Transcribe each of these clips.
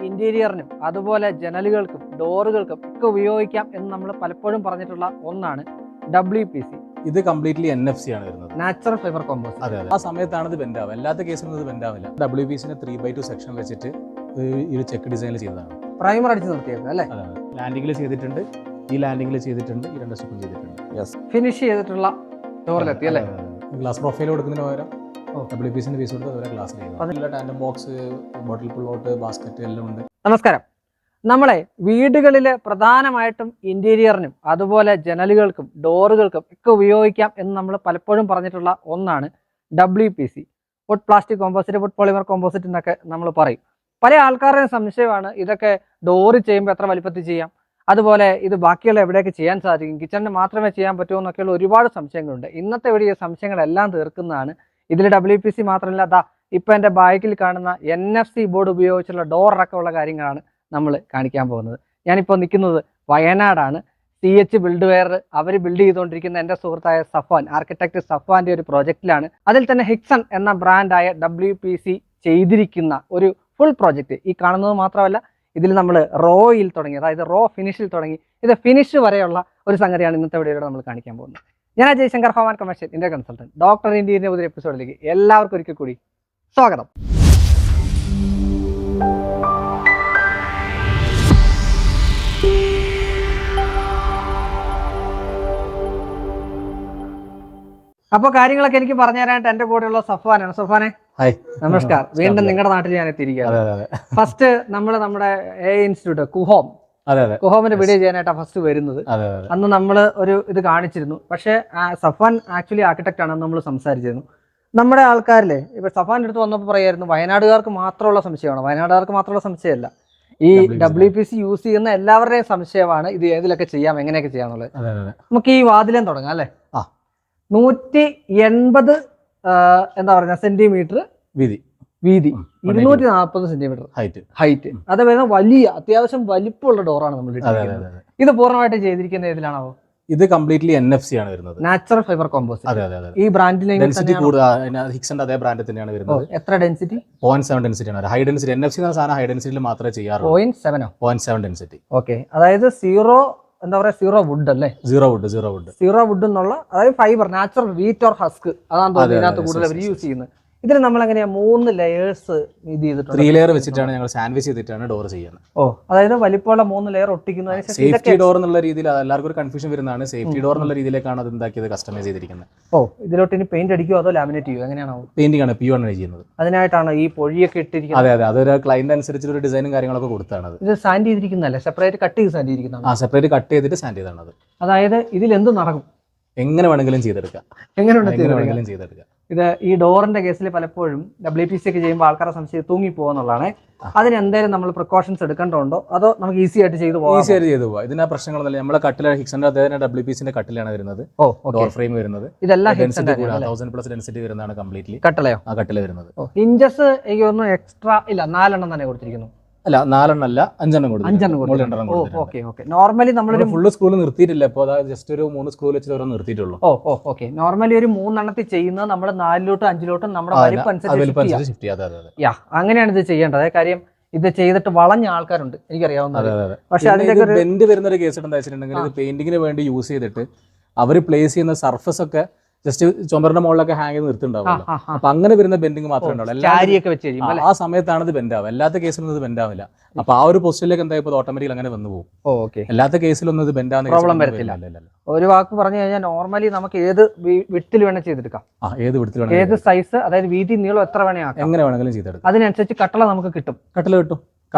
ഇന്റീരിയറിനും അതുപോലെ ജനലുകൾക്കും ഡോറുകൾക്കും ഒക്കെ ഉപയോഗിക്കാം എന്ന് നമ്മൾ പലപ്പോഴും പറഞ്ഞിട്ടുള്ള ഒന്നാണ് WPC. ഇത് കംപ്ലീറ്റ്ലി NFC ആണ് വരുന്നത്, നാച്ചുറൽ ഫൈബർ കോമ്പോസിറ്റ്. അതെ. ആ സമയത്താണ് ഇത് ബെൻഡ് ആവുക, എല്ലാത്ത കേസിലും ഇത് ബെൻഡ് ആവില്ല. WPC 3x2 സെക്ഷൻ വെച്ചിട്ട് ഈ ചെക്ക് ഡിസൈനിൽ ചെയ്തതാണ്. പ്രൈമർ അടിച്ച് നിർത്തിയത് അല്ലേ? ലാൻഡിങ്ങിൽ ചെയ്തിട്ടുണ്ട്, ഈ ലാൻഡിങ്ങിൽ ചെയ്തിട്ടുണ്ട്, ഈ രണ്ട് സ്റ്റെപ്പും ചെയ്തിട്ടുണ്ട്. ഫിനിഷ് ചെയ്തിട്ടുള്ള ഡോറിലെത്തി അല്ലേ? ഗ്ലാസ് പ്രൊഫൈൽ കൊടുക്കുന്നതിന് പകരം WPC പീസ് കൊടുത്ത് അതുപോലെ ഗ്ലാസ് ചെയ്യുന്നത്. ടാൻഡം ബോക്സ്, ബോട്ടിൽ പുള്ളോട്ട്, ബാസ്ക്കറ്റ് എല്ലാം ഉണ്ട്. നമസ്കാരം. നമ്മളെ വീടുകളിൽ പ്രധാനമായിട്ടും ഇന്റീരിയറിനും അതുപോലെ ജനലുകൾക്കും ഡോറുകൾക്കും ഒക്കെ ഉപയോഗിക്കാം എന്ന് നമ്മൾ പലപ്പോഴും പറഞ്ഞിട്ടുള്ള ഒന്നാണ് WPC. Wood plastic composite, wood polymer composite എന്നൊക്കെ നമ്മൾ പറയും. പല ആൾക്കാരുടെയും സംശയമാണ് ഇതൊക്കെ ഡോറ് ചെയ്യുമ്പോൾ എത്ര വലിപ്പത്തിൽ ചെയ്യാം, അതുപോലെ ഇത് ബാക്കിയുള്ള എവിടെയൊക്കെ ചെയ്യാൻ സാധിക്കും, കിച്ചണിന് മാത്രമേ ചെയ്യാൻ പറ്റുമോ എന്നൊക്കെയുള്ള ഒരുപാട് സംശയങ്ങളുണ്ട്. ഇന്നത്തെ വീഡിയോ സംശയങ്ങളെല്ലാം തീർക്കുന്നതാണ്. ഇതിൽ WPC മാത്രമല്ല, ഇപ്പം എൻ്റെ ബാക്കിൽ കാണുന്ന NFC ബോർഡ് ഉപയോഗിച്ചുള്ള ഡോർ അടക്കമുള്ള കാര്യങ്ങളാണ് നമ്മൾ കാണിക്കാൻ പോകുന്നത്. ഞാനിപ്പോൾ നിൽക്കുന്നത് വയനാടാണ്. CH ബിൽഡ് വെയർ അവർ ബിൽഡ് ചെയ്തുകൊണ്ടിരിക്കുന്ന എൻ്റെ സുഹൃത്തായ സഫാൻ, ആർക്കിടെക്ട് സഫാൻ്റെ ഒരു പ്രോജക്റ്റിലാണ്. അതിൽ തന്നെ ഹിക്സൺ എന്ന ബ്രാൻഡായ WPC ചെയ്തിരിക്കുന്ന ഒരു ഫുൾ പ്രോജക്റ്റ്. ഈ കാണുന്നത് മാത്രമല്ല, ഇതിൽ നമ്മൾ റോയിൽ തുടങ്ങി, അതായത് റോ ഫിനിഷിൽ തുടങ്ങി ഇത് ഫിനിഷ് വരെയുള്ള ഒരു സംഗതിയാണ് ഇന്നത്തെ വീഡിയോയിലൂടെ നമ്മൾ കാണിക്കാൻ പോകുന്നത്. ഞാൻ Jayashankar, home and commercial India consultant, doctor ഇന്റീരിയറിന്റെ പുതിയ എപ്പിസോഡിലേക്ക് എല്ലാവർക്കും ഒരിക്കൽ കൂടി സ്വാഗതം. അപ്പോൾ കാര്യങ്ങളൊക്കെ എനിക്ക് പറഞ്ഞു തരാനായിട്ട് എൻ്റെ കൂടെയുള്ള സഫാനാണ്. സഫാനെ, നമസ്കാരം. വീണ്ടും നിങ്ങളുടെ നാട്ടിൽ ഞാൻ എത്തിയിരിക്കുകയാണ്. ഫസ്റ്റ് നമ്മുടെ ഇൻസ്റ്റിറ്റ്യൂട്ട് കുഹോമിന്റെ വീഡിയോ ചെയ്യാനായിട്ടാണ് ഫസ്റ്റ് വരുന്നത്. അന്ന് നമ്മൾ ഒരു ഇത് കാണിച്ചിരുന്നു. പക്ഷേ സഫാൻ ആക്ച്വലി ആർക്കിടെക്ട് ആണ് നമ്മൾ സംസാരിച്ചിരുന്നു. നമ്മുടെ ആൾക്കാരിലെ ഇപ്പൊ സഫാന്റെ അടുത്ത് വന്നപ്പോൾ പറയായിരുന്നു വയനാടുകാർക്ക് മാത്രമുള്ള സംശയമാണ്. വയനാടുകാർക്ക് മാത്രമുള്ള സംശയമല്ല, ഈ WPC യൂസ് ചെയ്യുന്ന എല്ലാവരുടെയും സംശയമാണ് ഇത് ഏതിലൊക്കെ ചെയ്യാം, എങ്ങനെയൊക്കെ ചെയ്യാന്നുള്ളത്. നമുക്ക് ഈ വാതിലേം തുടങ്ങാം അല്ലേ? 180 എന്താ പറയുക സെന്റിമീറ്റർ വീതി, 240 സെന്റിമീറ്റർ ഹൈറ്റ്. അത് വരുന്ന വലിയ അത്യാവശ്യം വലിപ്പമുള്ള ഡോറാണ് നമ്മൾ ഇട്ടിരിക്കുന്നത്. ഇത് പൂർണ്ണമായിട്ട് ചെയ്തിരിക്കുന്ന ഏതിലാണോ? ഇത് കംപ്ലീറ്റ്ലി NFC ആണ് വരുന്നത്, നാച്ചുറൽ ഫൈബർ കോമ്പോസിറ്റ്. ഈ ബ്രാൻഡിലെ ഹിക്സന്റെ അതേ ബ്രാൻഡ് തന്നെയാണ് വരുന്നത്. എത്ര ഡെൻസിറ്റി? 0.7 ഡെൻസിറ്റി ആണ്. ഹൈ ഡെൻസിറ്റി NFC എന്ന സാധനം ഹൈ ഡെൻസിറ്റിയിൽ മാത്രമേ ചെയ്യാറുള്ളൂ. 0.7 ഡെൻസിറ്റി. ഓക്കെ, അതായത് എന്താ പറയാ, സീറോ വുഡ് അല്ലേ? സീറോ വുഡ് എന്നുള്ള, അതായത് fibre, natural wheat or husk, അതാണ് തോന്നുന്നത് ഇതിനകത്ത് കൂടുതൽ അവർ യൂസ് ചെയ്യുന്നത്. ഇതിൽ നമ്മൾ എങ്ങനെയാ 3 ലെയേഴ്സ് ഇത് ചെയ്തിട്ടുണ്ട്. 3 ലെയർ വെച്ചിട്ടാണ് ഞങ്ങൾ സാൻഡ്വിച്ച് ചെയ്തിട്ടാണ് ഡോർ ചെയ്യുന്നത്. അതായത് വലിപ്പമുള്ള 3 ലെയർ ഒട്ടിക്കുന്നതിന് സേഫ്റ്റി ഡോർ എന്നുള്ള രീതിയിൽ എല്ലാവർക്കും ഒരു കൺഫ്യൂഷൻ വരുന്നതാണ്. സേഫ്റ്റി ഡോർ എന്നുള്ള രീതിയിലേക്കാണ് അത് ഉണ്ടാക്കിയത്, കസ്റ്റമൈസ് ചെയ്തിരിക്കുന്നത്. ഇതിലോട്ട് ഇനി പെയിന്റ് അടിക്കുമോ അതോ ലാമിനേറ്റ് ചെയ്യുമോ, എങ്ങനെയാണോ? പെയിന്റിംഗ് ആണ്, PU ആണ് ചെയ്യുന്നത്. അതിനായിട്ടാണ് ഈ പൊഴിയൊക്കെ ഇട്ടിരിക്കുന്നത്. അതെ, അതൊരു ക്ലയന്റ് അനുസരിച്ച് ഒരു ഡിസൈനും കാര്യങ്ങളൊക്കെ കൊടുത്താണ്. ഇത് സാൻഡ് ചെയ്തിരിക്കുന്നതല്ലേ? സെപ്പറേറ്റ് കട്ട് ചെയ്ത് സാൻഡ് ചെയ്തിരിക്കുന്നതാണ്? സെപ്പറേറ്റ് കട്ട് ചെയ്തിട്ട് സാൻഡ് ചെയ്താണ് അത്. അതായത് ഇതിൽ എന്ത് നടക്കും? എങ്ങനെ വേണമെങ്കിലും ചെയ്തെടുക്കാം. ഇത് ഈ ഡോറിന്റെ കേസിൽ പലപ്പോഴും WPC ഒക്കെ ചെയ്യുമ്പോൾ ആൾക്കാരുടെ സംശയം തൂങ്ങി പോകുന്നുള്ളതാണ്. അതിന് എന്തെങ്കിലും നമ്മൾ പ്രിക്കോഷൻസ് എടുക്കേണ്ടതുണ്ടോ അതോ നമുക്ക് ഈസി ആയിട്ട് ചെയ്തു പോകാം? ഈസി ആയിട്ട് ചെയ്തു പോകാം. ഇതിന് പ്രശ്നങ്ങളൊന്നുമില്ല. നമ്മളെ കട്ടില ഹിക്സന്റെ അതേ WPC കട്ടിലാണ് വരുന്നത്, ഡോർ ഫ്രെയിം വരുന്നത്. ഇതെല്ലാം 1000+ ഡെൻസിറ്റി വരുന്നതാണ് കംപ്ലീറ്റ്ലി. കട്ടിലയോ? ആ കട്ടില വരുന്നത്. ഇഞ്ചസ് എനിക്ക് തോന്നുന്നു എക്സ്ട്രാ ഇല്ല, 4 എണ്ണം തന്നെ കൊടുത്തിരിക്കുന്നു. അല്ല, 4 എണ്ണം അല്ല, 5 എണ്ണം കൊടുത്തു. നോർമലി നമ്മളൊരു ഫുള്ള് സ്കൂൾ നിർത്തിയിട്ടില്ല, ഇപ്പോൾ ജസ്റ്റ് ഒരു 3 സ്കൂൾ വെച്ചിട്ട് ഓരോ നിർത്തിയിട്ടുള്ളൂ. ഓക്കെ, നോർമലി ഒരു 3 എണ്ണത്തിൽ ചെയ്യുന്നത് നമ്മൾ 4ലോട്ടും 5ലോട്ടും നമ്മുടെ വലിപ്പനുസരിച്ച് അങ്ങനെയാണ് ഇത് ചെയ്യേണ്ടത്. കാര്യം ഇത് ചെയ്തിട്ട് വളഞ്ഞ ആൾക്കാരുണ്ട്, എനിക്കറിയാവുന്നത്. പക്ഷെ അതിന്റെ ബെൻഡ് വരുന്ന ഒരു കേസ് എന്താ വെച്ചിട്ടുണ്ടെങ്കിൽ, ഇത് പെയിന്റിങ്ങിന് വേണ്ടി യൂസ് ചെയ്തിട്ട് അവർ പ്ലേസ് ചെയ്യുന്ന സർഫസ് ഒക്കെ ജസ്റ്റ് ചുമറിന്റെ മുകളിലൊക്കെ ഹാങ് ചെയ്ത് നിർത്തിണ്ടാവുമല്ലോ. അപ്പൊ അങ്ങനെ വരുന്ന ബെൻഡിങ് മാത്രമേ ഉണ്ടാവുള്ളൂ. ആ സമയത്താണ് ഇത് ബെൻഡ് ആവുക, എല്ലാത്ത കേസിലൊന്നും ഇത് ബെൻഡ് ആവില്ല. അപ്പൊ ആ ഒരു പൊസിഷനിലേക്ക് എന്താ ഇപ്പോൾ ഓട്ടോമാറ്റിക്കലി അങ്ങനെ വന്നു പോകും. എല്ലാത്ത കേസിലൊന്നും ഇത് ബെൻഡ് ആവുന്ന പ്രോബ്ലം വരത്തില്ല. ഒരു വാക്ക് പറഞ്ഞു കഴിഞ്ഞാൽ നോർമലി നമുക്ക് ഏത് വിഡ്ത്തിൽ വേണേൽ ചെയ്തെടുക്കാം. ഏത് സൈസ്, അതായത് വീതി നീളം എത്ര വേണേ ആക്കാം, എങ്ങനെ വേണമെങ്കിലും ചെയ്തെടുക്കാം. അതിനനുസരിച്ച് കട്ടള നമുക്ക് കിട്ടും. കട്ടില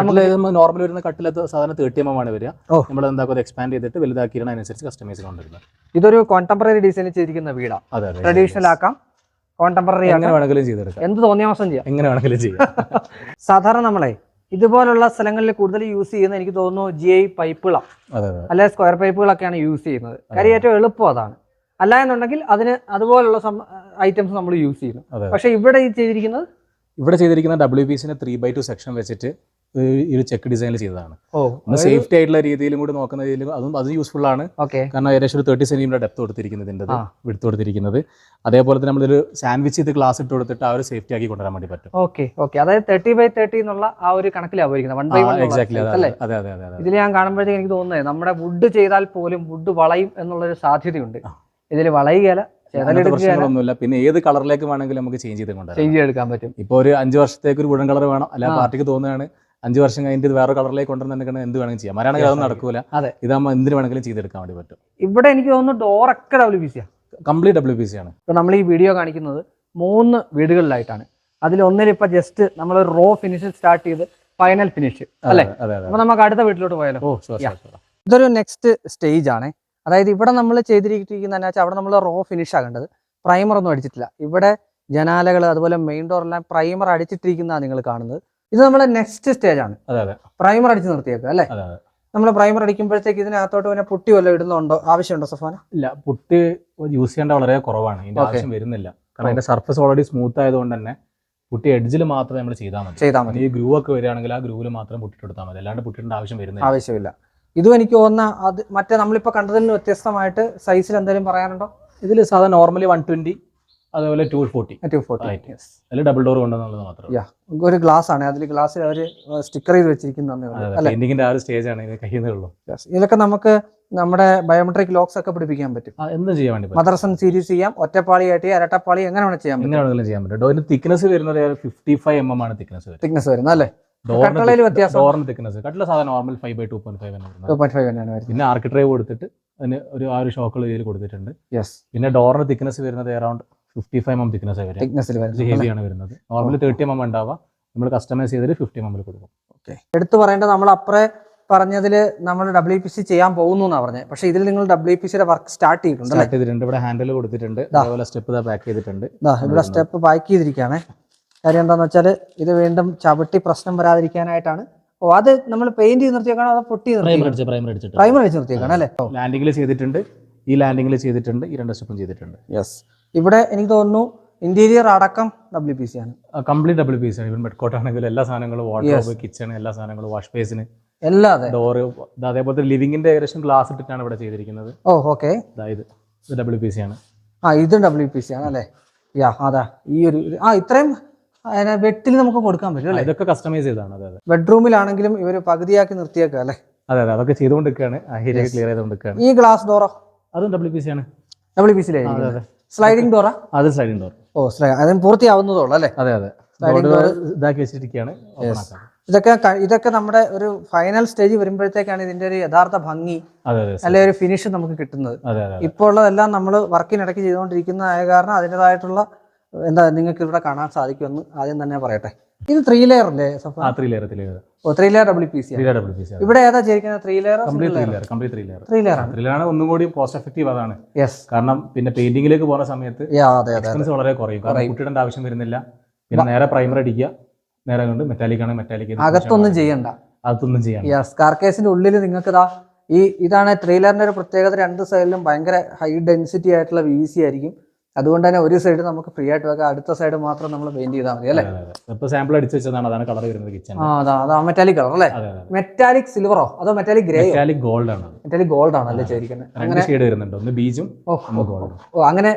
നോർമൽ വരുന്ന കട്ടില സാധാരണ 30 mm ആണ് വരിക. നമ്മൾ എന്താക്കും, എക്സ്പാൻഡ് ചെയ്തിട്ട് വലുതാക്കിയാണ് അതിനനുസരിച്ച് കസ്റ്റമൈസ് കൊണ്ടുവരുന്നത്. ഇതൊരു കോണ്ടംപററി ഡിസൈൻ ചെയ്തിരിക്കുന്ന വീടാണ്. ട്രഡീഷണൽ ആക്കാം, കോണ്ടംപററി എങ്ങനെ വേണമെങ്കിലും ചെയ്തെടുക്കാം, എന്ത് തോന്നിയ മാസം ചെയ്യാം, എങ്ങനെ വേണമെങ്കിലും ചെയ്യാം. സാധാരണ നമ്മളെ ഇതുപോലുള്ള സ്ഥലങ്ങളിൽ കൂടുതൽ യൂസ് ചെയ്യുന്നത് എനിക്ക് തോന്നുന്നു GI പൈപ്പുകളാണ്, അല്ലെ സ്ക്വയർ പൈപ്പുകളൊക്കെയാണ് യൂസ് ചെയ്യുന്നത്. കാര്യം ഏറ്റവും എളുപ്പം അതാണ്. അല്ല എന്നുണ്ടെങ്കിൽ അതിന് അതുപോലുള്ള ഐറ്റംസ് നമ്മൾ യൂസ് ചെയ്യുന്നു. പക്ഷെ ഇവിടെ ചെയ്തിരിക്കുന്നത് WPC 3x2 സെക്ഷൻ വെച്ചിട്ട് ഈ ഒരു ചെക്ക് ഡിസൈനിൽ ചെയ്തതാണ്. സേഫ്റ്റി ആയിട്ടുള്ള രീതിയിലും കൂടി നോക്കുന്ന രീതിയിൽ അത് യൂസ്ഫുൾ ആണ്. കാരണം ഏകദേശം ഒരു 30 സെന്റിമീറ്റർ ഡെപ്ത് കൊടുത്തിരിക്കുന്നത്, വിഡ്ത്ത് കൊടുത്തിരിക്കുന്നത്. അതേപോലെ തന്നെ നമ്മളൊരു സാൻഡ്വിച്ച് ചെയ്ത് ഗ്ലാസ് ഇട്ട് കൊടുത്തിട്ട് ആ ഒരു സേഫ്റ്റി ആക്കി കൊണ്ടുവരാൻ വേണ്ടി പറ്റും. അതായത് 30x30 എന്നുള്ള ആ ഒരു കണക്കിലാണ്. എക്സാക്ട്ലി. അതെ. ഇതിൽ ഞാൻ കാണുമ്പോഴത്തേക്ക് എനിക്ക് തോന്നുന്നത് നമ്മുടെ വുഡ് ചെയ്താൽ പോലും വുഡ് വളയും എന്നുള്ളൊരു സാധ്യതയുണ്ട്. ഇതിൽ വളയുകയല്ല, പ്രശ്നങ്ങളൊന്നുമില്ല. പിന്നെ ഏത് കളറിലേക്ക് വേണമെങ്കിലും നമുക്ക് ചേഞ്ച് ചെയ്തെടുക്കാൻ പറ്റും. ഇപ്പോൾ ഒരു 5 വർഷത്തേക്ക് ഒരു വുഡൻ കളർ വേണം, അല്ല പാർട്ടിക്ക് തോന്നുകയാണ് 5 വർഷം കഴിഞ്ഞിട്ട് ഇത് വേറെ കളറിലേക്ക് കൊണ്ടുവന്നിട്ടുണ്ടെങ്കിൽ എന്ത് വേണമെങ്കിലും ചെയ്യാം. മരാണെങ്കിൽ അതൊന്നും നടക്കൂല. ഇതാകുമ്പോൾ എന്തിനു വേണമെങ്കിലും ചെയ്തെടുക്കാൻ വേണ്ടി പറ്റും. ഇവിടെ എനിക്ക് തോന്നുന്നു ഡോറൊക്കെ WPC ആണ്, കംപ്ലീറ്റ് WPC ആണ്. ഇപ്പൊ നമ്മൾ ഈ വീഡിയോ കാണിക്കുന്നത് 3 വീടുകളിലായിട്ടാണ്. അതിലൊന്നിൽ ഇപ്പൊ ജസ്റ്റ് നമ്മൾ റോ ഫിനിഷ് സ്റ്റാർട്ട് ചെയ്ത് ഫൈനൽ ഫിനിഷ് അല്ലേ. അപ്പൊ നമുക്ക് അടുത്ത വീട്ടിലോട്ട് പോയാലോ. ഇതൊരു നെക്സ്റ്റ് സ്റ്റേജ് ആണ്. അതായത് ഇവിടെ നമ്മൾ ചെയ്തിരിക്കുന്ന അവിടെ നമ്മൾ റോ ഫിനിഷ് ആകേണ്ടത്, പ്രൈമർ ഒന്നും അടിച്ചിട്ടില്ല. ഇവിടെ ജനാലകൾ അതുപോലെ മെയിൻ ഡോറെല്ലാം പ്രൈമർ അടിച്ചിട്ടിരിക്കുന്നതാണ് നിങ്ങൾ കാണുന്നത്. ഇത് നമ്മുടെ നെക്സ്റ്റ് സ്റ്റേജ് ആണ്. പ്രൈമർ അടിച്ച് നിർത്തിയേക്കുക അല്ലേ. നമ്മൾ പ്രൈമർ അടിക്കുമ്പോഴത്തേക്ക് ഇതിനകത്തോട്ട് പിന്നെ പുട്ടി വല്ലതും ഇടുന്നുണ്ടോ, ആവശ്യമുണ്ടോ സഫാന? ഇല്ല, പുട്ടി യൂസ് ചെയ്യേണ്ട വളരെ കുറവാണ്, ഇതിന്റെ ആവശ്യം വരുന്നില്ല. കാരണം അതിന്റെ സർഫസ് ഓൾറെഡി സ്മൂത്ത് ആയതുകൊണ്ട് തന്നെ പുട്ടി എഡ്ജിൽ മാത്രമേ നമ്മൾ ചെയ്താൽ മതി. ഈ ഗ്രൂവ് ഒക്കെ വരികയാണെങ്കിൽ ആ ഗ്രൂവിൽ മാത്രം പുട്ടിട്ടെടുത്താൽ മതി, അല്ലാണ്ട് പുട്ടിന്റെ ആവശ്യമില്ല. ഇതും എനിക്ക് തോന്നുന്ന അത് മറ്റേ നമ്മളിപ്പോൾ കണ്ടതിൽ നിന്ന് വ്യത്യസ്തമായിട്ട് സൈസിൽ എന്തെങ്കിലും പറയാനുണ്ടോ? ഇതിൽ സാധാരണ നോർമലി 120, അതുപോലെ 240 അതിൽ ഡബിൾ ഡോർ കൊണ്ടുവന്നുള്ളത് മാത്രം. ഒരു ഗ്ലാസ് ആണ്, അതിൽ ഗ്ലാസ്സിൽ അവർ സ്റ്റിക്കർ ചെയ്ത് വെച്ചിരിക്കുന്നതിന്റെ ആ ഒരു സ്റ്റേജ് ആണ് കഴിയുന്നുള്ളൂ. ഇതിലൊക്കെ നമുക്ക് നമ്മുടെ ബയോമെട്രിക് ലോക്സ് ഒക്കെ പിടിപ്പിക്കാൻ പറ്റും. എന്തും ചെയ്യാൻ വേണ്ടി മദർസൺ സീരീസ് ചെയ്യാം, ഒറ്റപ്പാളിയായിട്ട് ഇരട്ടപ്പാളി എങ്ങനെ വേണം ചെയ്യാൻ പറ്റും. ഡോറിന് തിക്നെസ് വരുന്നത് 55 mm ആണ് തിക്നെസ് വരുന്നത് അല്ലേ. ഡോറിന് തിക്നെസ് കട്ടില സാധാരണ നോർമൽ 5/2.5 പിന്നെ ആർക്കിട്രൈവ് കൊടുത്തിട്ട് അതിന് ആ ഒരു ഷോക്കുള്ള രീതിയിൽ കൊടുത്തിട്ടുണ്ട്. പിന്നെ ഡോറിന് തിക്നെസ് വരുന്നത് അറൌണ്ട് 55 mm തിക്നെസ് ഹെവിയാണ് വരുന്നത്. നോർമലി 30 mm ഉണ്ടാവുക, നമ്മൾ കസ്റ്റമൈസ് ചെയ്തിട്ട് 50 mm കൊടുക്കും. എടുത്തു പറയേണ്ടത് നമ്മൾ അപ്പുറേ പറഞ്ഞതിൽ നമ്മൾ WPC ചെയ്യാൻ പോകുന്നു എന്നാണ് പറഞ്ഞത്. പക്ഷേ ഇതിൽ നിങ്ങൾ WPCയുടെ വർക്ക് സ്റ്റാർട്ട് ചെയ്തിട്ടുണ്ട്. ഇവിടെ ഹാൻഡിൽ കൊടുത്തിട്ടുണ്ട്, അതുപോലെ സ്റ്റെപ്പ് പാക്ക് ചെയ്തിട്ടുണ്ട്. ഇവിടെ സ്റ്റെപ്പ് പാക്ക് ചെയ്തിരിക്കുകയാണ്. കാര്യം എന്താണെന്ന് വെച്ചാൽ ഇത് വീണ്ടും ചവിട്ടി പ്രശ്നം വരാതിരിക്കാനായിട്ടാണ്. അത് നമ്മൾ പെയിന്റ് ചെയ്ത് നിർത്തിയേക്കാണോ അതോ പൊട്ടി പ്രൈമർ അടിച്ച് നിർത്തിയേക്കാണ് അല്ലേ. ലാൻഡിംഗിൽ ചെയ്തിട്ടുണ്ട്, ഈ ലാൻഡിംഗിൽ ചെയ്തിട്ടുണ്ട്, ഈ 2 സ്റ്റെപ്പും ചെയ്തിട്ടുണ്ട്. ഇവിടെ എനിക്ക് തോന്നുന്നു ഇന്റീരിയർ അടക്കം WPC ആണ്, കംപ്ലീറ്റ് WPC ആണ്. ഇവൻ ബെഡ്കോട്ട് ആണെങ്കിലും എല്ലാ സാധനങ്ങളും, വാർഡ്രോബ്, കിച്ചൺ, എല്ലാ സാധനങ്ങളും, വാഷ് ബേസിന് എല്ലാം, ഡോറ്, അതേപോലെ ലിവിംഗിന്റെ ഏകദേശം ഗ്ലാസ് ഇട്ടിട്ടാണ് ഇവിടെ ചെയ്തിരിക്കുന്നത്. ഇത് WPC ആണ്. ഇത് WPC ആണ് അല്ലേ. അതാ ഈ ഒരു ഇത്രയും വെട്ടിൽ നമുക്ക് കൊടുക്കാൻ പറ്റും അല്ലേ. ഇതൊക്കെ കസ്റ്റമൈസ് ചെയ്താണ്. ബെഡ്റൂമിലാണെങ്കിലും ഇവര് പകുതിയാക്കി നിർത്തിയേക്കുക അല്ലേ. അതെ, അതൊക്കെ ചെയ്തുകൊണ്ടിരിക്കുകയാണ്, ക്ലിയർ ചെയ്തുകൊണ്ടിരിക്കുകയാണ്. ഈ ഗ്ലാസ് ഡോറോ അതും WPC ആണ്. WPC സ്ലൈഡിംഗ് ഡോറാ? അത് സ്ലൈഡിംഗ് ഡോർ. അതിന് പൂർത്തിയാവുന്നതോളൂ അല്ലേ. അതെ, ഇതാക്കി വെച്ചിരിക്കുകയാണ്. ഇതൊക്കെ നമ്മുടെ ഒരു ഫൈനൽ സ്റ്റേജ് വരുമ്പോഴത്തേക്കാണ് ഇതിന്റെ ഒരു യഥാർത്ഥ ഭംഗി അല്ലെ ഒരു ഫിനിഷ് നമുക്ക് കിട്ടുന്നത്. ഇപ്പോൾ ഉള്ളതെല്ലാം നമ്മൾ വർക്കിനിടയ്ക്ക് ചെയ്തുകൊണ്ടിരിക്കുന്നതായ കാരണം അതിൻ്റെതായിട്ടുള്ള നിങ്ങൾക്ക് ഇവിടെ കാണാൻ സാധിക്കുമെന്ന് ആദ്യം തന്നെ പറയട്ടെ. ഇത് 3 ലെയർ അല്ലേ? 3 ലെയർ WPC. ഇവിടെ ഏതാ ചെയ്തിരിക്കുന്നത്? 3 ലെയർ ആണ്. ഒന്നും കൂടി കോസ്റ്റ് എഫക്റ്റീവ് അതാണ്. കാരണം പിന്നെ പെയിന്റിംഗിലേക്ക് പോകുന്ന സമയത്ത് എക്സ്പെൻസ് വളരെ കുറയും. കാരണം കുട്ടിയുടെ ആവശ്യം വരുന്നില്ല. പിന്നെ നേരെ പ്രൈമർ അടിക്കുക, നേരെ കൊണ്ട് മെറ്റാലിക് ആണ്, മെറ്റാലിക് അകത്തൊന്നും ചെയ്യണ്ട. കാർക്കേസിന്റെ ഉള്ളിൽ നിങ്ങൾക്ക് ഇതാണ് 3 ലെയറിന്റെ ഒരു പ്രത്യേകത. 2 സൈഡിലും ഭയങ്കര ഹൈ ഡെൻസിറ്റി ആയിട്ടുള്ള VVC ആയിരിക്കും. അതുകൊണ്ട് തന്നെ ഒരു സൈഡ് നമുക്ക് ഫ്രീ ആയിട്ട് വെക്കാം, അടുത്ത സൈഡ് മാത്രം നമ്മൾ പെയിന്റ് ചെയ്താൽ മതി അല്ലേ. സാമ്പിൾ അടിച്ചു വെച്ചതാണ്, അതാണ് കളർ വരുന്നത്. കിച്ചൺ അതാ മെറ്റാലിക് കളർ അല്ലേ. മെറ്റാലിക് സിൽവറോ അതോ മെറ്റാലിക് ഗ്രേ? മെറ്റാലിക് ഗോൾഡ് ആണ്. മെറ്റാലിക് ഗോൾഡ് ആണ് അല്ലേ ചെയ്തിരിക്കുന്നത്. അങ്ങനെ ഷെയ്ഡ് വരുന്നുണ്ട്, ഒന്ന് ബീജും അങ്ങനെ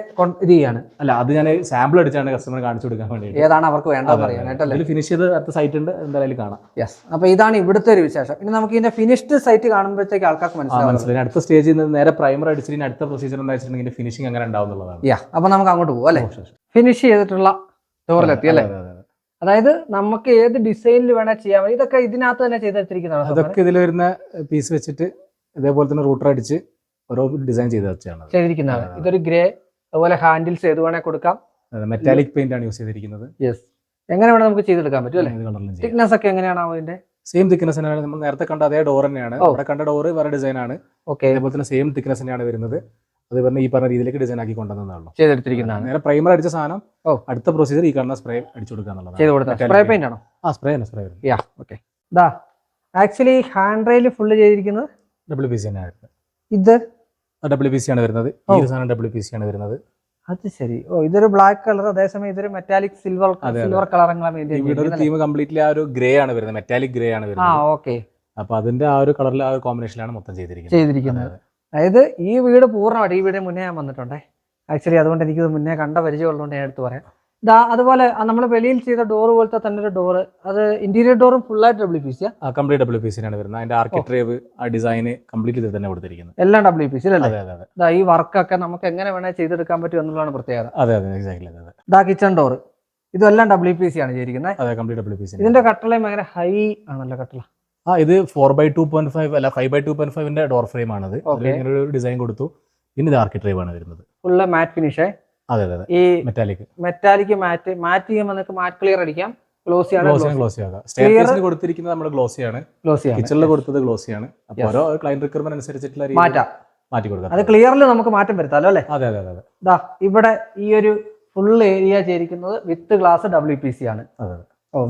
ഇത് ചെയ്യാണ് അല്ല. അത് ഞാൻ സാമ്പിൾ അടിച്ചാണ് കസ്റ്റമർ കാണിച്ചു കൊടുക്കാൻ വേണ്ടി, ഏതാണ് അവർക്ക് വേണ്ടതെന്ന് അറിയാനായിട്ടല്ലേ. ഫിനിഷ് ചെയ്ത് അടുത്ത സൈറ്റ് ഉണ്ട്, എന്തായാലും കാണാം. അപ്പൊ ഇതാണ് ഇവിടുത്തെ ഒരു വിശേഷം. ഇനി നമുക്ക് ഇതിന്റെ ഫിനിഷ്ഡ് സൈറ്റ് കാണുമ്പോഴത്തേക്ക് ആൾക്കാർക്ക് മനസ്സിലാവും. അടുത്ത സ്റ്റേജിൽ നിന്ന് നേരെ പ്രൈമർ അടിച്ചിട്ട് അടുത്ത പ്രൊസീജിയർ എന്താ വെച്ചിട്ടുണ്ടെങ്കിൽ ഫിനിഷിംഗ് അങ്ങനെ ഉണ്ടാവുന്നതാണ്. അപ്പൊ നമുക്ക് അങ്ങോട്ട് പോകും അല്ലേ. ഫിനിഷ് ചെയ്തിട്ടുള്ള ഡോറിലെത്തി അല്ലേ. അതായത് നമുക്ക് ഏത് ഡിസൈനിൽ വേണേൽ ചെയ്യാം. ഇതൊക്കെ ഇതിനകത്ത് തന്നെ ചെയ്തെടുത്തിരിക്കുന്നതാണ്. അതൊക്കെ ഇതിൽ വരുന്ന പീസ് വെച്ചിട്ട് ഇതേപോലെ തന്നെ റൂട്ടർ അടിച്ച് ഓരോ ഡിസൈൻ ചെയ്തിരിക്കുന്നതാണ്. ഇതൊരു ഗ്രേ, അതുപോലെ ഹാൻഡിൽസ് ഏത് വേണേൽ കൊടുക്കാം. മെറ്റാലിക് പെയിന്റ് ആണ് യൂസ് ചെയ്തിരിക്കുന്നത്. എങ്ങനെ വേണം നമുക്ക് ചെയ്തെടുക്കാൻ പറ്റും അല്ലേ. തിക്നെസ് ഒക്കെ എങ്ങനെയാണ് അതിന്റെ? സെയിം തിക്നെസ് തന്നെയാണ് നമ്മൾ നേരത്തെ കണ്ട അതേ ഡോർ തന്നെയാണ്. അവിടെ കണ്ട ഡോറ് വേറെ ഡിസൈൻ ആണ്. അതേപോലെ തന്നെ സെയിം തിക്നെസ് തന്നെയാണ് വരുന്നത്. അത് പറഞ്ഞ ഈ പറഞ്ഞ രീതിയിലേക്ക് ഡിസൈൻ ആക്കി കൊണ്ടുവന്നതാണല്ലോ, ചെയ്തെടുത്തിരിക്കുന്നതാണ്. നേരെ പ്രൈമർ അടിച്ച സാധനം അടുത്ത പ്രൊസീജിയർ ഈ കാണുന്ന സ്പ്രേ അടിച്ചു കൊടുക്കുക. സ്പ്രേ പെയിന്റ് ആണോ? Spray okay. Actually hand rail full ചെയ്തിരിക്കുന്നത് WPC തന്നെയാണ്. ഇത് WPC ആണ് വരുന്നത്. ഈ സാധനം WPC ആണ് വരുന്നത്. അത് ശരി. ഓ, ഇതൊരു ബ്ലാക്ക് കളർ, അതേസമയം ഇതൊരു metallic silver colour theme completely ആ ഒരു ഗ്രേ ആണ് വരുന്നത്, മെറ്റാലിക് ഗ്രേ ആണ് ആ വരുന്നത്. ഓക്കെ. അപ്പൊ അതിന്റെ ആ ഒരു കളറിൽ ആ ഒരു കോമ്പിനേഷനിലാണ് മൊത്തം ചെയ്തിരിക്കുന്നത്. അതായത് ഈ വീട് പൂർണ്ണമായിട്ട്, ഈ വീട് മുന്നേ ഞാൻ വന്നിട്ടുണ്ടേ ആക്ച്വലി, അതുകൊണ്ട് എനിക്ക് മുന്നേ കണ്ട പരിചയമുള്ളതുകൊണ്ട് ഞാൻ എടുത്ത് പറയാം. അതുപോലെ നമ്മൾ വെളിയിൽ ചെയ്ത ഡോർ പോലത്തെ തന്നെ ഒരു ഡോറ്, അത് ഇന്റീരിയർ ഡോറും ഫുള്ളായിട്ട് WPC കംപ്ലീറ്റ് WPC ആണ് വരുന്നത്. അതിന്റെ ആർക്കിട്രേവ് ആ ഡിസൈൻ കംപ്ലീറ്റ് ഇത് തന്നെ കൊടുത്തിരിക്കുന്നത്, എല്ലാം WPC അല്ലേ? ഈ വർക്കൊക്കെ നമുക്ക് എങ്ങനെ വേണേൽ ചെയ്തെടുക്കാൻ പറ്റും എന്നുള്ളതാണ് പ്രത്യേകത. അതെ എക്സാക്ട്ലി. കിച്ചൺ ഡോർ ഇതെല്ലാം WPC ആണ് ചെയ്തിരിക്കുന്നത്. അതെ, കംപ്ലീറ്റ് WPC. ഇതിന്റെ കട്ടളയും ഭയങ്കര ഹൈ ആണല്ലോ കട്ടള. ഇത് 4x2.5 അല്ല 5x2.5 ഡോർ ഫ്രെയിം ആണത്. ഇങ്ങനെ ഒരു ഡിസൈൻ കൊടുത്തു. പിന്നെ ഇത് ആർക്കിട്രേവ് ആണ് വരുന്നത്, ഫുള്ള് മാറ്റ് ഫിനിഷ്. അതെ ഈ മെറ്റാലിക് മാറ്റ് ചെയ്യുമ്പോൾ നിങ്ങൾക്ക് മാറ്റ് ക്ലിയർ അടിക്കാം, ഗ്ലോസി ആകാം. സ്റ്റെയർകേസിന് കൊടുത്തിരിക്കുന്നത് നമ്മൾ ഗ്ലോസി ആണ്, കിച്ചണിൽ കൊടുത്തത് ഗ്ലോസി ആണ്. അപ്പോൾ ഓരോ ക്ലയന്റ് റിക്വയർമെന്റ് അനുസരിച്ചിട്ടുള്ള മാറ്റി കൊടുക്കാം. അത് ക്ലിയറിൽ നമുക്ക് മാറ്റം വരുത്താലോ അല്ലേ? അതെ. ഇവിടെ ഈ ഒരു ഫുൾ ഏരിയ ചെയ്തിരിക്കുന്നത് വിത്ത് ഗ്ലാസ് WPC ആണ്.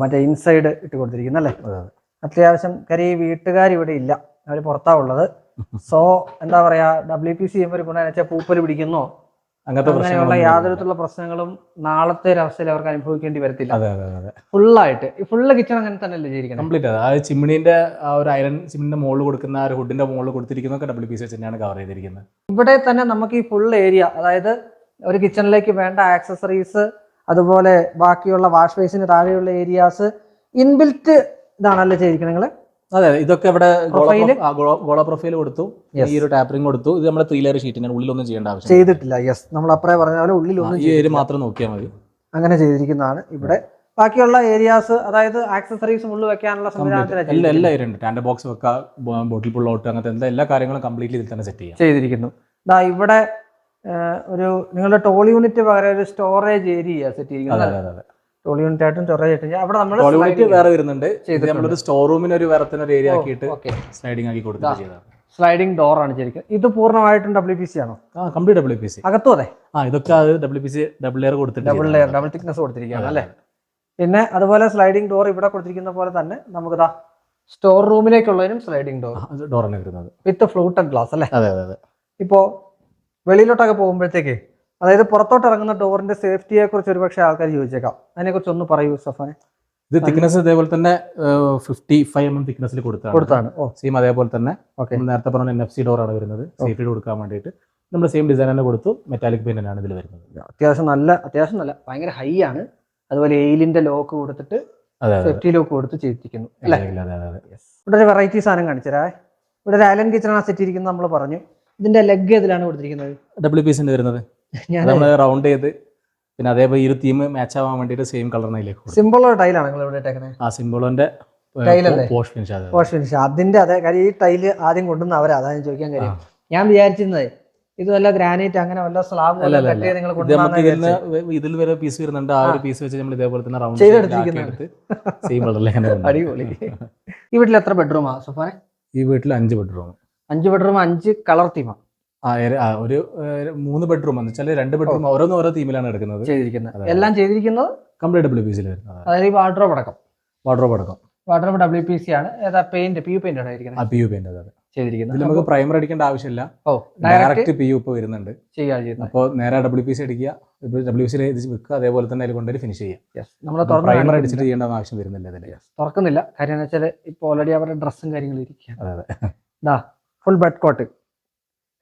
മറ്റേ ഇൻസൈഡ് ഇട്ട് കൊടുത്തിരിക്കുന്നത് അല്ലേ? അത്യാവശ്യം കാര്യം ഈ വീട്ടുകാർ ഇവിടെ ഇല്ല, അവർ പുറത്താ ഉള്ളത്. സോ എന്താ പറയാ, WPC ചെയ്യുമ്പോൾ ഒരു ഗുണം വെച്ചാൽ പൂപ്പൽ പിടിക്കുന്നോ അങ്ങനെയുള്ള യാതൊരുത്തുള്ള പ്രശ്നങ്ങളും നാളത്തെ ഒരു അവസ്ഥയിൽ അവർക്ക് അനുഭവിക്കേണ്ടി വരത്തില്ല. ഫുള്ളായിട്ട് ഈ ഫുള്ള് കിച്ചൺ അങ്ങനെ തന്നെ അല്ലേ ചെയ്തിരിക്കുന്നത്? കംപ്ലീറ്റ്. ആ ചിമ്മിണിന്റെ ആ ഒരു അയൺ ചിമ്മിന്റെ മുകളിൽ കൊടുക്കുന്ന ആ ഒരു ഹുഡിന്റെ മുകളിൽ കൊടുത്തിരിക്കുന്നതൊക്കെ WPC തന്നെയാണ് കവർ ചെയ്തിരിക്കുന്നത്. ഇവിടെ തന്നെ നമുക്ക് ഈ ഫുൾ ഏരിയ, അതായത് ഒരു കിച്ചണിലേക്ക് വേണ്ട ആക്സസറീസ്, അതുപോലെ ബാക്കിയുള്ള വാഷ് ബേസിന് താഴെയുള്ള ഏരിയാസ് ഇൻബിൽറ്റ് ഇതാണല്ലേ ചെയ്തിരിക്കുന്നത് നിങ്ങൾ? അതെ, ഇതൊക്കെ ഇവിടെ ഗോള പ്രൊഫൈൽ കൊടുത്തു, ഈ ഒരു ടാപ്പറിംഗ് കൊടുത്തു. ഇത് നമ്മുടെ 3 ലെയർ ഷീറ്റിനാണ്, ഉള്ളിലൊന്നും ചെയ്യേണ്ട ആവശ്യം ചെയ്തിട്ടില്ല. യെസ്, നമ്മൾ അപ്പറേ പറഞ്ഞ പോലെ ഉള്ളിലൊന്നും ഈ ഏരിയ മാത്രം നോക്കിയാൽ മതി. അങ്ങനെ ചെയ്തിരിക്കുന്നതാണ്. ഇവിടെ ബാക്കിയുള്ള ഏരിയാസ്, അതായത് ആക്സസറീസ് ഉള്ളിൽ വെക്കാനുള്ള സംവിധാനത്തിൽ എല്ലാ ഏരിയ ഉണ്ട്. ടാൻഡർ ബോക്സ് വെക്കാം, ബോട്ടിൽ പുൾ ഔട്ട്, അങ്ങനത്തെ എല്ലാ കാര്യങ്ങളും കംപ്ലീറ്റ്ലി ഇതിൽ തന്നെ സെറ്റ് ചെയ്തിരിക്കുന്നു. ഇവിടെ ഒരു നിങ്ങളുടെ ടോൾ യൂണിറ്റ് പകരം ഒരു സ്റ്റോറേജ് ഏരിയ സെറ്റ് ചെയ്തിരിക്കുന്നത്. ടോൾ യൂണിറ്റ് ആയിട്ടും സ്റ്റോറേജ് ആയിട്ടും അവിടെ നമ്മൾ വേറെ വരുന്നുണ്ട്. നമ്മളൊരു സ്റ്റോർ റൂമിന് ഒരു വേറെ തന്നെ ഒരു ഏരിയ ആക്കിയിട്ട് സ്ലൈഡിംഗ് ആക്കി കൊടുത്തിട്ടുണ്ട്. സ്ലൈഡിംഗ് ഡോർ ആണ് ശരിക്കും. ഇത് പൂർണ്ണമായിട്ടും WPC ആണോ? Complete WPC. അകത്തും അതെ. ഇതൊക്കെ WPC ഡബിൾ ലെയർ കൊടുത്തിട്ട് ഡബിൾ തിക്നെസ് കൊടുത്തിരിക്കുകയാണ് അല്ലേ? പിന്നെ അതുപോലെ സ്ലൈഡിംഗ് ഡോർ ഇവിടെ കൊടുത്തിരിക്കുന്ന പോലെ തന്നെ നമുക്ക് സ്റ്റോർ റൂമിലേക്കുള്ളതിനും സ്ലൈഡിംഗ് ഡോറാണ് വരുന്നത് വിത്ത് ഫ്ലൂട്ടഡ് ഗ്ലാസ് അല്ലേ? അതെ. ഇപ്പോ വെളിയിലോട്ടൊക്കെ പോകുമ്പോഴത്തേക്ക്, അതായത് പുറത്തോട്ട് ഇറങ്ങുന്ന ഡോറിന്റെ സേഫ്റ്റിയെ കുറിച്ച് ഒരുപക്ഷെ ആൾക്കാർ ചോദിച്ചേക്കാം. അതിനെ കുറിച്ച് ഒന്ന് പറയൂ സഫാനെ. ഇത് തിക്നെസ് അതേപോലെ തന്നെ 55 mm തിക്നെസ്സിൽ കൊടുത്താണ്. സെയിം അതേപോലെ തന്നെ നേരത്തെ പറഞ്ഞ NFC ഡോറാണ് വരുന്നത്, സേഫ്റ്റി കൊടുക്കാൻ വേണ്ടിയിട്ട് നമ്മൾ സെയിം ഡിസൈൻ തന്നെ കൊടുത്തു. മെറ്റാലിക് പെയിന്റ് ആണ് ഇതിൽ വരുന്നത്. അത്യാവശ്യം നല്ല ഭയങ്കര ഹൈ ആണ്. അതുപോലെ എയിലിന്റെ ലോക്ക് കൊടുത്തിട്ട് സേഫ്റ്റി ലോക്ക് കൊടുത്ത് ചെയ്തിരിക്കുന്നു. ഇവിടെ ഒരു വെറൈറ്റി സാധനം കാണിച്ചരാ. ഇവിടെ ഒരു ഐലൻഡ് കിച്ചണാണ് സെറ്റ് ചെയ്തിരിക്കുന്നത് നമ്മൾ പറഞ്ഞു. ഇതിന്റെ ലെഗ് ഏതിലാണ് കൊടുത്തിരിക്കുന്നത്? WPC വരുന്നത്. നമ്മൾ റൗണ്ട് ചെയ്ത് പിന്നെ അതേപോലെ ഈ ഒരു തീം മാച്ച് ആവാൻ വേണ്ടിയിട്ട് സെയിം കളറിലേക്ക് സിംബോളോ ടൈലാണ് നിങ്ങൾ ഇവിടെ ഇട്ടേക്കുന്നത്? സിംബോളോന്റെ പോസ്റ്റ് ഫിനിഷ്. അതിന്റെ അതെ കാര്യം ഈ ടൈല് ആദ്യം കൊണ്ടുവന്ന അവരാ, അതാണ് ചോദിക്കാൻ കാര്യം. ഞാൻ വിചാരിച്ചിരുന്നത് ഇത് വല്ല ഗ്രാനൈറ്റ് അങ്ങനെ വല്ല സ്ലാബ് ഇതിൽ വരെ പീസ് വരുന്നുണ്ട്. ആ ഒരു പീസ് വെച്ച് നമ്മൾ ഇതേപോലെ തന്നെ റൗണ്ട് ചെയ്തെടുത്തിരിക്കുന്നത്. അടിപൊളി. ഈ വീട്ടിൽ എത്ര ബെഡ്റൂമാ സഫാനെ? ഈ വീട്ടിൽ 5 ബെഡ്റൂം. 5 bedroom, 5 colour തീമാ. ഒരു 3 ബെഡ്റൂം എന്ന് വെച്ചാൽ 2 ബെഡ്റൂം ഓരോ തീമിലാണ് എടുക്കുന്നത് എല്ലാം ചെയ്തിരിക്കുന്നത് കംപ്ലീറ്റ് WPC വരുന്നത്. അതായത് വാർഡ്രോബ് അടക്കം വാർഡ്രോബ് WPC ആണ്. ഏതാ പെയിന്റ്? PU പെയിന്റ് ആണ് ഇരിക്കുന്നത്. PU പെയിന്റ് അതെ ചെയ്തിരിക്കുന്നത്. നമുക്ക് പ്രൈമർ അടിക്കേണ്ട ആവശ്യമില്ല, ഡയറക്റ്റ് PU ഇപ്പൊ വരുന്നുണ്ട്. അപ്പോൾ നേരെ WPC അടിക്കുക, WPC വെക്കുക, അതേപോലെ തന്നെ അതിൽ കൊണ്ടുപോയി ഫിനിഷ് ചെയ്യുക. പ്രൈമർ അടിച്ചിട്ട് ചെയ്യേണ്ട ആവശ്യം വരുന്നില്ല. ഇതിൽ തുറക്കുന്നില്ല. കാര്യം എന്ന് വെച്ചാൽ ഇപ്പോൾ ഓൾറെഡി അവരുടെ ഡ്രസ്സും കാര്യങ്ങളും ഇരിക്കുക. Full bed cot,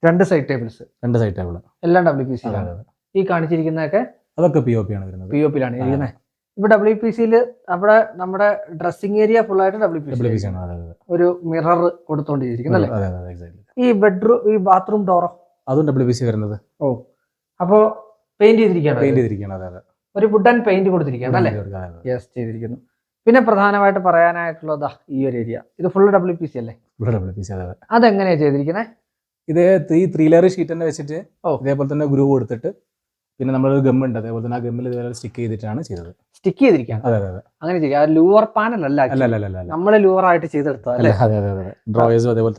2 side tables എല്ലാം WPC. ഈ കാണിച്ചിരിക്കുന്നതൊക്കെ അതൊക്കെ POP ആണ് വരുന്നത്. POP ലാണ് ഇരിക്കുന്നത്. ഇപ്പൊ WPCയിൽ അവിടെ നമ്മുടെ ഡ്രസ്സിംഗ് ഏരിയ ഫുൾ ആയിട്ട് WPC ആണ്. ഒരു മിറർ കൊടുത്തോണ്ടിരിക്കുന്നത് അല്ലേ? ഈ ബെഡ്റൂം, ഈ ബാത്റൂം ഡോറോ അതും WPC വരുന്നത്. അപ്പോ പെയിന്റ് ചെയ്തിരിക്കുകയാണ്. ഒരു വുഡൻ പെയിന്റ് കൊടുത്തിരിക്കുകയാണ് അല്ലേ? യെസ്, ചെയ്തിരിക്കുന്നു. പിന്നെ പ്രധാനമായിട്ട് പറയാനായിട്ടുള്ളത് ഈ ഒരു ഏരിയ, ഇത് ഫുൾ WPC അല്ലേ? അതെങ്ങനെയാ ചെയ്തിരിക്കുന്നത്? ഇത് ഈ 3 ലെയർ ഷീറ്റ് തന്നെ വെച്ചിട്ട് ഇതേപോലെ തന്നെ ഗ്രൂ കൊടുത്തിട്ട് പിന്നെ നമ്മളൊരു ഗമ്മുണ്ട്, അതേപോലെ തന്നെ ആ ഗമ്മിൽ ഇതുപോലെ സ്റ്റിക്ക് ചെയ്തിട്ടാണ് ചെയ്തത്. സ്റ്റിക്ക് ചെയ്തിരിക്കുകയാണ്. അങ്ങനെ ചെയ്യാം. ലൂവർ പാനൽ അല്ല, നമ്മള് ലൂവർ ആയിട്ട് ചെയ്തെടുത്തത്. ഡ്രോയേഴ്സും അതേപോലെ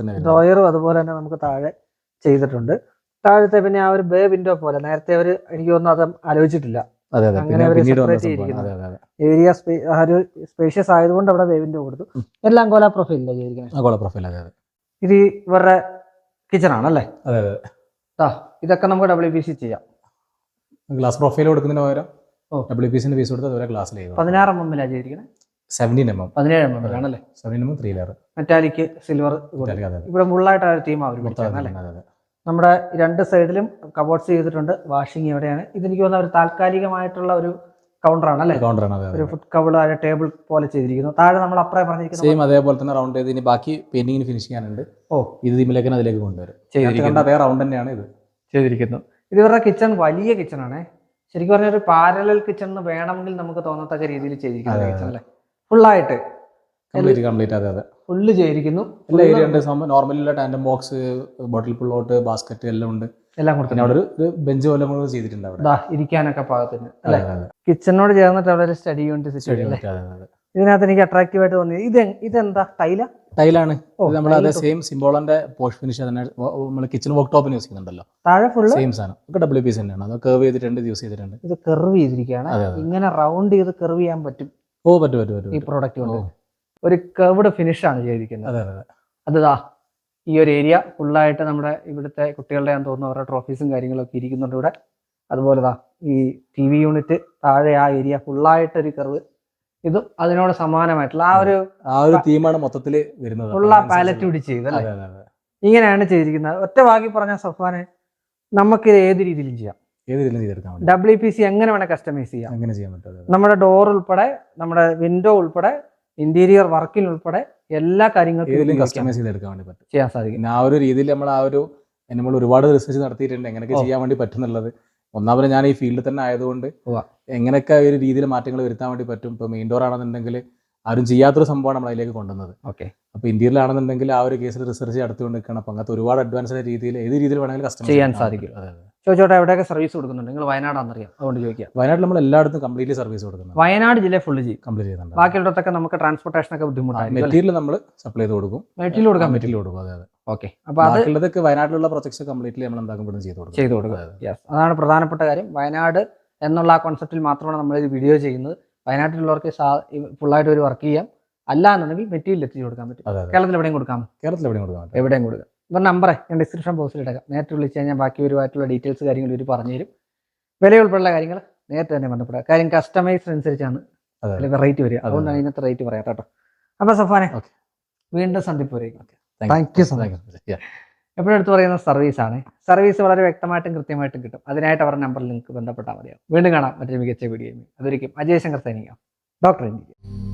തന്നെ നമുക്ക് താഴെ ചെയ്തിട്ടുണ്ട്. താഴത്തെ പിന്നെ ആ ഒരു ബേ വിൻഡോ പോലെ നേരത്തെ അവർ എനിക്ക് തോന്നുന്നു അത് ആലോചിച്ചിട്ടില്ല. ഏരിയ സ്പേഷ്യസ് ആയതുകൊണ്ട് അവിടെ ബേ വിൻഡോ കൊടുത്തു. എല്ലാം കോല പ്രൊഫൈലിലാണ് ചെയ്തിരിക്കുന്നത്. ഇത് ഇവരുടെ കിച്ചൺ ആണല്ലേ? ഇതൊക്കെ നമുക്ക് WPC ചെയ്യാം. ഗ്ലാസ് പ്രൊഫൈൽ കൊടുക്കുന്നതിന് പകരം ഓ. WPC ഫീസ് കൊടുത്ത് അതുപോലെ ഗ്ലാസ്സിൽ 16 mm ചെയ്തിരിക്കുന്നത്, 17 mm 17 mm ആണല്ലേ. 17 mm 3 ലെയർ മെറ്റാലിക് സിൽവർ ഇവിടെ ഫുള്ളായിട്ട് ആ ഒരു തീം അവർ അല്ലേ. നമ്മുടെ 2 സൈഡിലും കബോർഡ്സ് ചെയ്തിട്ടുണ്ട്. വാഷിംഗ് എവിടെയാണ് ഇതെനിക്ക് തോന്നുന്ന ഒരു താൽക്കാലികമായിട്ടുള്ള ഒരു കൗണ്ടറാണ് അല്ലേ. ഒരു ഫുഡ് കബിൾ ടേബിൾ പോലെ ചെയ്തിരിക്കുന്നു. താഴെ നമ്മൾ അപ്പുറം പറഞ്ഞിരിക്കുന്നത് സെയിം അതേപോലെ തന്നെ റൗണ്ട് ചെയ്ത് ഇനി ബാക്കി പെയിന്റിങ്ങിന് ഫിനിഷ് ചെയ്യാനുണ്ട്. ഇത് ഇതിലേക്ക് അതിലേക്ക് കൊണ്ടുവരും അതേ റൗണ്ട് തന്നെയാണ് ഇത് ചെയ്തിരിക്കുന്നു. ഇത് ഇവരുടെ കിച്ചൺ വലിയ കിച്ചൺ ആണ്. ശരിക്കും പറഞ്ഞ ഒരു പാരലൽ കിച്ചൺ എന്ന് വേണമെങ്കിൽ നമുക്ക് തോന്നത്തക്ക രീതിയിൽ ചെയ്തിരിക്കുന്ന കിച്ചൺ അല്ലേ. ഫുള്ളായിട്ട് കംപ്ലീറ്റ് അതെ ഫുള്ള് ചെയ്തിരിക്കുന്നു. എല്ലാ ഏരിയ ഉണ്ട്. നോർമലി ടാൻഡം ബോക്സ്, ബോട്ടിൽ പുള്ളോട്ട്, ബാസ്ക്കറ്റ് എല്ലാം ഉണ്ട്. എല്ലാം കൊടുത്തു. അവിടെ ഒരു ബെഞ്ച് പോലെ ചെയ്തിട്ടുണ്ട് അവിടെ ഇരിക്കാനൊക്കെ പാകത്തിന് അല്ലേ. കിച്ചണിനോട് ചേർന്നിട്ട് അവിടെ ഒരു സ്റ്റഡി യൂണിറ്റ്. ഇതിനകത്ത് എനിക്ക് അട്രാക്റ്റീവ് ആയിട്ട് തോന്നിയത് ഇതെന്താ ടൈലാണ്. നമ്മൾ അതേ സെയിം സിംബോളിന്റെ പോസ്റ്റ് ഫിനിഷ് തന്നെ നമ്മൾ കിച്ചൺ വർക്ക് ടോപ്പിന് യൂസ് ചെയ്യുന്നുണ്ടല്ലോ. താഴെ ഫുള്ള് സെയിം സാധനം ഒക്കെ WPC തന്നെയാണ്. അത് കർവ് ചെയ്തിട്ടുണ്ട്, യൂസ് ചെയ്തിട്ടുണ്ട്. ഇത് കർവ് ചെയ്തിരിക്കുകയാണ്. ഇങ്ങനെ റൗണ്ട് ചെയ്ത് കർവ് ചെയ്യാൻ പറ്റും. പറ്റും ഈ പ്രോഡക്റ്റ് കൊണ്ട് ഒരു കർവ്ഡ് ഫിനിഷ് ആണ് ചെയ്തിരിക്കുന്നത്. അതാ ഈ ഒരു ഏരിയ ഫുള്ളായിട്ട് നമ്മുടെ ഇവിടുത്തെ കുട്ടികളുടെ ഞാൻ തോന്നുന്നു അവരുടെ ട്രോഫീസും കാര്യങ്ങളൊക്കെ ഇരിക്കുന്നുണ്ട് ഇവിടെ. അതുപോലെ ഈ TV യൂണിറ്റ് താഴെ ആ ഏരിയ ഫുള്ളായിട്ടൊരു കർവ്. ഇതും അതിനോട് സമാനമായിട്ടുള്ള ആ ഒരു തീമാണ് മൊത്തത്തിൽ വരുന്നത്. ഫുള്ള പാലറ്റ് പിടിച്ച് ചെയ്തല്ലേ. ഇങ്ങനെയാണ് ചെയ്തിരിക്കുന്നത്. ഒറ്റ വാക്കി പറഞ്ഞ സഫാനെ നമുക്കിത് ഏത് രീതിയിലും ചെയ്യാം. WPC എങ്ങനെ വേണേൽ കസ്റ്റമൈസ് ചെയ്യാം. നമ്മുടെ ഡോർ ഉൾപ്പെടെ, നമ്മുടെ വിൻഡോ ഉൾപ്പെടെ, ഇന്റീരിയർ വർക്കിൽ ഉൾപ്പെടെ എല്ലാ കാര്യങ്ങൾക്കും കസ്റ്റമൈസ് ചെയ്തെടുക്കാൻ വേണ്ടി പറ്റും, ചെയ്യാൻ സാധിക്കും. ആ ഒരു രീതിയിൽ നമ്മൾ ഒരുപാട് റിസർച്ച് നടത്തിയിട്ടുണ്ട് എങ്ങനെയൊക്കെ ചെയ്യാൻ വേണ്ടി പറ്റുന്നുള്ളത്. ഒന്നാമത് ഞാൻ ഈ ഫീൽഡിൽ തന്നെ ആയതുകൊണ്ട് എങ്ങനെയൊക്കെ ഒരു രീതിയിൽ മാറ്റങ്ങൾ വരുത്താൻ വേണ്ടി പറ്റും. ഇപ്പോൾ മെയിൻ ഡോർ ആണെന്നുണ്ടെങ്കിൽ ആരും ചെയ്യാത്തൊരു സംഭവമാണ് നമ്മൾ അതിലേക്ക് കൊണ്ടുവന്നത്. അപ്പോൾ ഇന്ത്യയിൽ ആണെന്നുണ്ടെങ്കിൽ ആ ഒരു കേസിൽ റിസർച്ച് നടത്തിക്കൊണ്ട് നിൽക്കണം. അപ്പോൾ അങ്ങനത്തെ ഒരുപാട് അഡ്വാൻസ്ഡ് രീതിയിൽ ഏത് രീതിയിൽ വേണമെങ്കിലും കസ്റ്റമൈസ് ചെയ്യാൻ സാധിക്കും. ചോദിച്ചോട്ടെ, എവിടെയൊക്കെ സർവീസ് കൊടുക്കുന്നുണ്ട്? നിങ്ങൾ വയനാടാണെന്നറിയാം, അതുകൊണ്ട് ചോദിക്കാം. വയനാട്ടിൽ നമ്മൾ എല്ലായിടത്തും കംപ്ലീറ്റ്ലി സർവീസ് കൊടുക്കുന്നത്. വയനാട് ജില്ല ഫുള്ള് കംപ്ലീറ്റ് ചെയ്യുന്നുണ്ട്. ബാക്കിയുള്ളതൊക്കെ നമുക്ക് ട്രാൻസ്പോർട്ടേഷൻ ഒക്കെ ബുദ്ധിമുട്ടാണ്. മെറ്റീരിയൽ നമ്മൾ സപ്ലൈ ചെയ്ത് കൊടുക്കും. മെറ്റീരിയൽ കൊടുക്കും. അതെ. ഓക്കെ. അപ്പോൾ ബാക്കിയുള്ളതൊക്കെ വയനാട്ടിലുള്ള പ്രൊജക്ട്സ് കംപ്ലീറ്റ്ലി നമ്മൾ എന്താക്കും ചെയ്ത് കൊടുക്കും. അതാണ് പ്രധാനപ്പെട്ട കാര്യം. വയനാട് എന്നുള്ള ആ കോൺസെപ്റ്റിൽ മാത്രമാണ് നമ്മൾ ഇത് വീഡിയോ ചെയ്യുന്നത്. വയനാട്ടിലുള്ളവർക്ക് ഫുള്ളായിട്ട് ഒരു വർക്ക് ചെയ്യാം. അല്ല എന്നുണ്ടെങ്കിൽ മെറ്റീരിയൽ എത്തിച്ചു കൊടുക്കാൻ പറ്റും. കേരളത്തിൽ എവിടെയും കൊടുക്കാം. എവിടെയും കൊടുക്കാം. ഇവർ നമ്പറേ ഞാൻ ഡിസ്ക്രിപ്ഷൻ ബോക്സിൽ ഇടക്കാം. നേരിട്ട് വിളിച്ച് കഴിഞ്ഞാൽ ബാക്കി ഒരുമായിട്ടുള്ള ഡീറ്റെയിൽസ് കാര്യങ്ങൾ ഇവർ പറഞ്ഞുതരും. വില ഉൾപ്പെടെയുള്ള കാര്യങ്ങൾ നേരത്തെ തന്നെ ബന്ധപ്പെടുക. കാര്യം കസ്റ്റമൈസ് അനുസരിച്ചാണ് റേറ്റ് വരിക. അതുകൊണ്ടാണ് ഇതിനകത്ത് റേറ്റ് പറയാം കേട്ടോ. അപ്പോൾ സഫാനെ വീണ്ടും സന്ധിപ്പുരേക്കും. Thank you so much. എപ്പോഴും എടുത്ത് പറയുന്ന സർവീസാണ്. സർവീസ് വളരെ വ്യക്തമായിട്ടും കൃത്യമായിട്ടും കിട്ടും. അതിനായിട്ട് അവരുടെ നമ്പറിൽ നിങ്ങൾക്ക് ബന്ധപ്പെട്ടാൽ മതിയാവും. വീണ്ടും കാണാം മറ്റൊരു മികച്ച വീഡിയോ. അതൊരിക്കും അജയ് ശങ്കർ സൈനിക, ഡോക്ടർ ഇന്റീരിയർ.